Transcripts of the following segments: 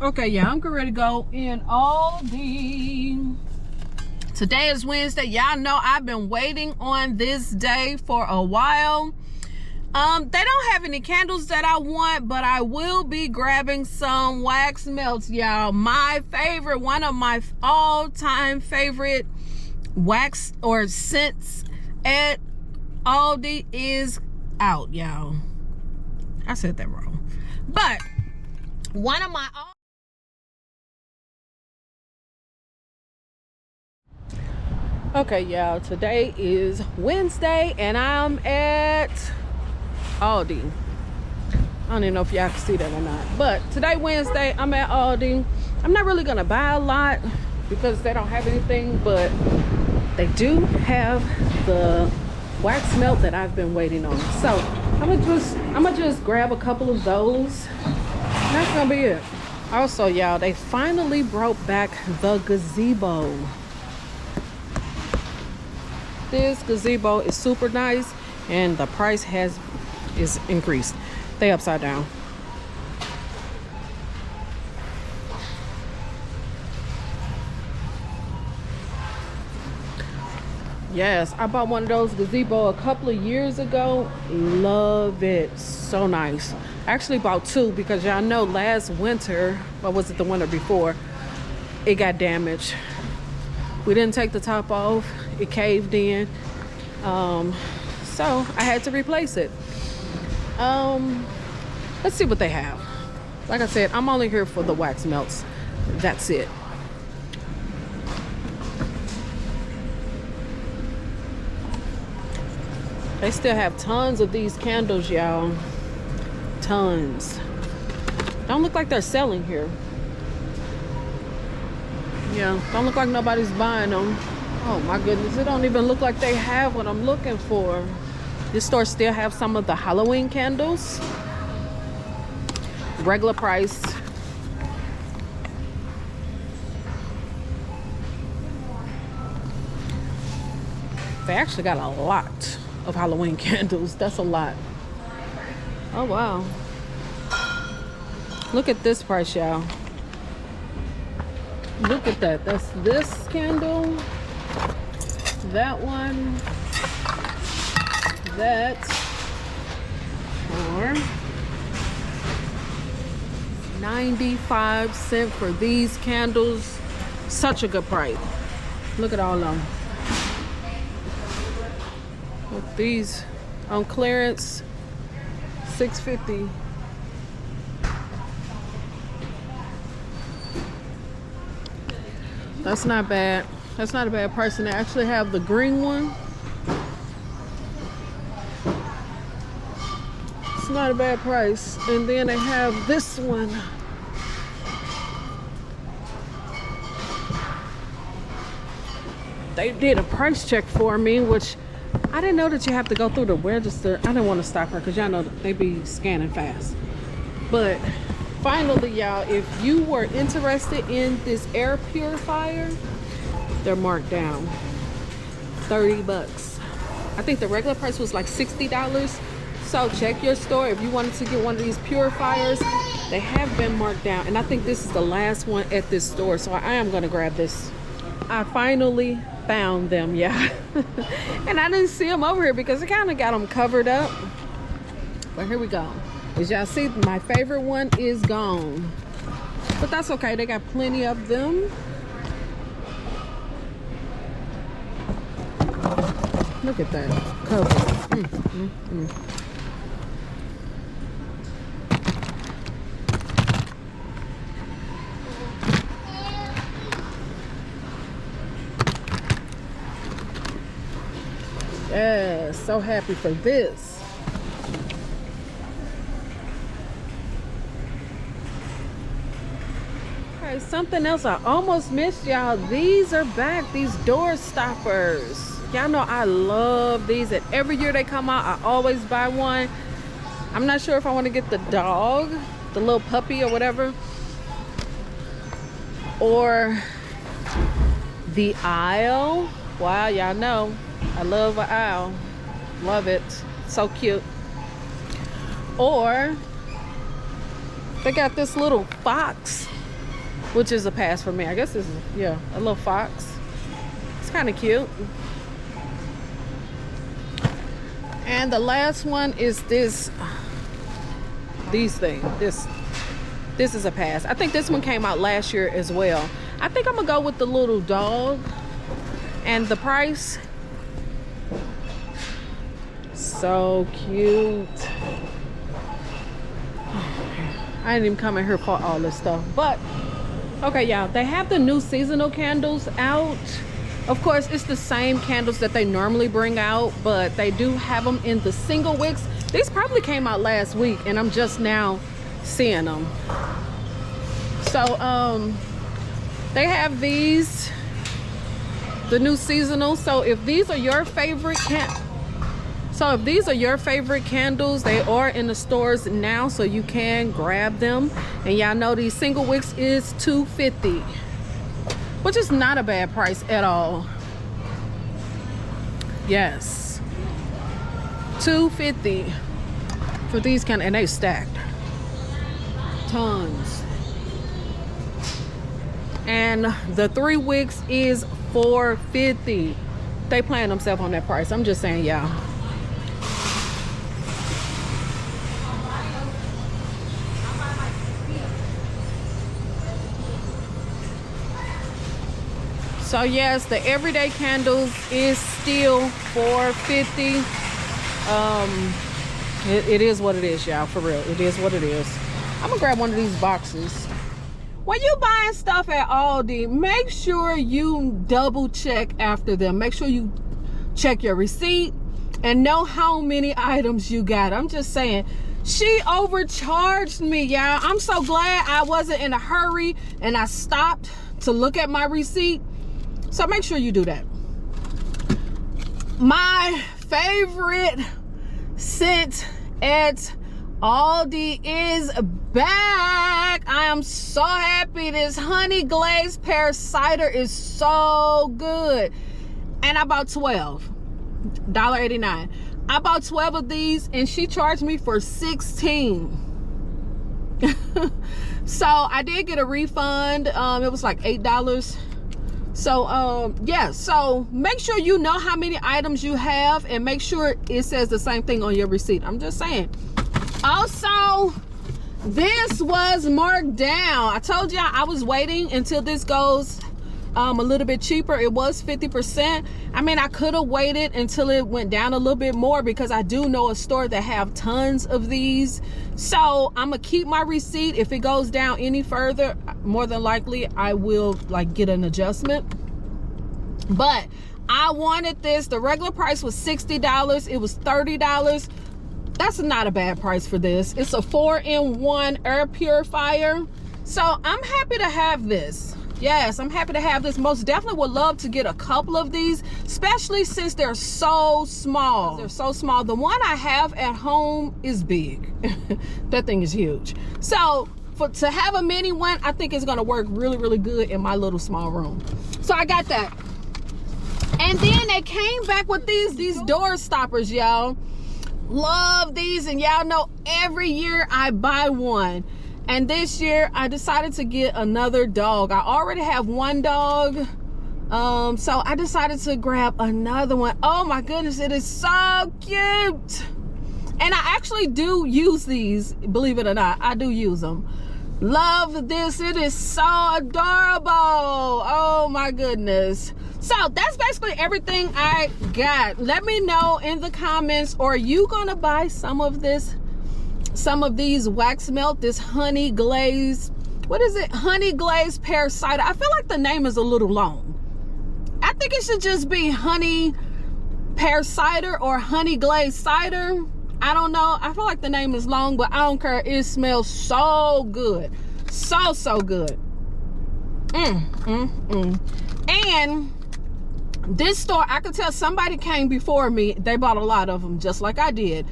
Okay, yeah, I'm ready to go in Aldi. Today is Wednesday. Y'all know I've been waiting on this day for a while. They don't have any candles that I want, but I will be grabbing some wax melts, y'all. My favorite, one of my all-time favorite wax or scents at Aldi is out, y'all. I said that wrong. But one of my okay, y'all, today is Wednesday and I'm at Aldi. I don't even know if y'all can see that or not, but today Wednesday I'm at Aldi. I'm not really gonna buy a lot because they don't have anything, but they do have the wax melt that I've been waiting on. So I'm gonna just grab a couple of those. That's gonna be it. Also, y'all, they finally brought back the gazebo. This gazebo is super nice and the price is increased. They upside down. Yes, I bought one of those gazebo a couple of years ago. Love it. So nice. I actually bought two because y'all know last winter, or was it the winter before, it got damaged. We didn't take the top off. It caved in. So I had to replace it. Let's see what they have. Like I said, I'm only here for the wax melts. That's it. They still have tons of these candles, y'all. Tons. Don't look like they're selling here. Yeah, don't look like nobody's buying them. Oh my goodness, it don't even look like they have what I'm looking for. This store still have some of the Halloween candles. Regular price. They actually got a lot of Halloween candles. That's a lot. Oh wow. Look at this price, y'all. Look at that. That's this candle, that one, that, or 95 cents for these candles. Such a good price. Look at all of them. With these on clearance, $6.50. That's not bad. That's not a bad price. And they actually have the green one. It's not a bad price. And then they have this one. They did a price check for me, which I didn't know that you have to go through the register. I didn't want to stop her because y'all know they be scanning fast. But finally, y'all, if you were interested in this air purifier, they're marked down. 30 bucks. I think the regular price was like $60. So check your store if you wanted to get one of these purifiers. They have been marked down, and I think this is the last one at this store, so I am gonna grab this. I finally found them, yeah. And I didn't see them over here because I kind of got them covered up. But here we go. As y'all see, my favorite one is gone, but that's okay. They got plenty of them. Look at that cover. Yeah, so happy for this. Okay, something else I almost missed, y'all. These are back, these door stoppers. Y'all know I love these, and every year they come out, I always buy one. I'm not sure if I want to get the dog, the little puppy or whatever, or the owl. Wow, y'all know I love an owl. Love it. So cute. Or they got this little fox which is a pass for me. I guess this is, yeah, a little fox. It's kind of cute. And the last one is these things. This is a pass. I think this one came out last year as well. I think I'm gonna go with the little dog. And the price, so cute. I didn't even come in here for all this stuff, but okay, y'all, they have the new seasonal candles out. Of course, it's the same candles that they normally bring out, but they do have them in the single wicks. These probably came out last week and I'm just now seeing them. So they have these, the new seasonal. So if these are your favorite candles, they are in the stores now, so you can grab them. And y'all know these single wicks is $2.50, which is not a bad price at all. Yes, $2.50 for these candles, and they stacked tons. And the 3 wicks is $4.50. They playing themselves on that price. I'm just saying, y'all. So yes, the everyday candles is still $4.50. It is what it is, y'all. For real, it is what it is. I'm gonna grab one of these boxes. When you buying stuff at Aldi, make sure you double check after them. Make sure you check your receipt and know how many items you got. I'm just saying, she overcharged me, y'all. I'm so glad I wasn't in a hurry and I stopped to look at my receipt. So make sure you do that. My favorite scent at Aldi is back. I am so happy. This honey glazed pear cider is so good. And I bought 12, $1.89. I bought 12 of these and she charged me for 16. So I did get a refund. It was like $8. So yeah, so make sure you know how many items you have and make sure it says the same thing on your receipt. I'm just saying. Also, this was marked down. I told y'all I was waiting until this goes a little bit cheaper. It was 50%. I mean, I could have waited until it went down a little bit more because I do know a store that have tons of these. So I'm gonna keep my receipt. If it goes down any further, more than likely I will like get an adjustment. But I wanted this. The regular price was $60. It was $30. That's not a bad price for this. It's a 4-in-1 air purifier. So I'm happy to have this. Yes, I'm happy to have this. Most definitely would love to get a couple of these, especially since they're so small. They're so small. The one I have at home is big. That thing is huge. So to have a mini one, I think it's gonna work really, really good in my little small room. So I got that. And then they came back with these door stoppers, y'all. Love these, and y'all know every year I buy one. And this year I decided to get another dog. I already have one dog, so I decided to grab another one. Oh my goodness, it is so cute. And I actually do use these, believe it or not. I do use them. Love this. It is so adorable. Oh my goodness. So that's basically everything I got. Let me know in the comments, are you gonna buy some of these wax melt, this honey glaze, what is it, honey glazed pear cider? I feel like the name is a little long. I think it should just be honey pear cider or honey glazed cider. I don't know. I feel like the name is long, but I don't care. It smells so good. So good. And this store, I could tell somebody came before me. They bought a lot of them just like I did.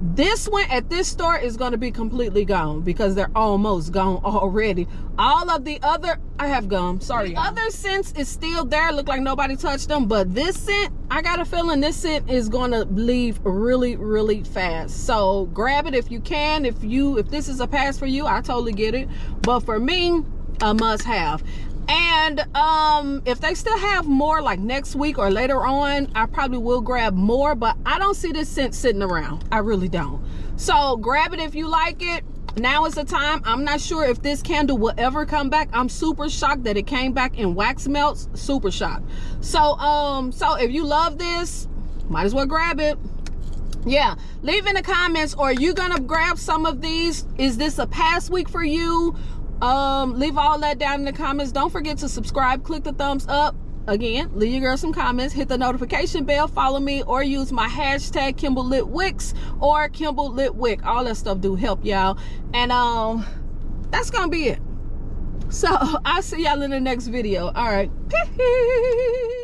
This one at this store is going to be completely gone because they're almost gone already. All of the other, I have gum, sorry. The other scents is still there. Look like nobody touched them, but this scent, I got a feeling this scent is going to leave really, really fast. So grab it if you can. If this is a pass for you, I totally get it. But for me, a must have. And if they still have more like next week or later on, I probably will grab more, but I don't see this scent sitting around. I really don't. So grab it if you like it. Now is the time. I'm not sure if this candle will ever come back. I'm super shocked that it came back in wax melts. Super shocked. So so if you love this, might as well grab it. Yeah, leave in the comments, or are you gonna grab some of these? Is this a past week for you? Leave all that down in the comments. Don't forget to subscribe, click the thumbs up. Again, leave your girl some comments, hit the notification bell, follow me, or use my hashtag Kimble Lit Wicks or Kimble Lit Wick. All that stuff do help y'all. And that's gonna be it. So I'll see y'all in the next video. All right. Peace.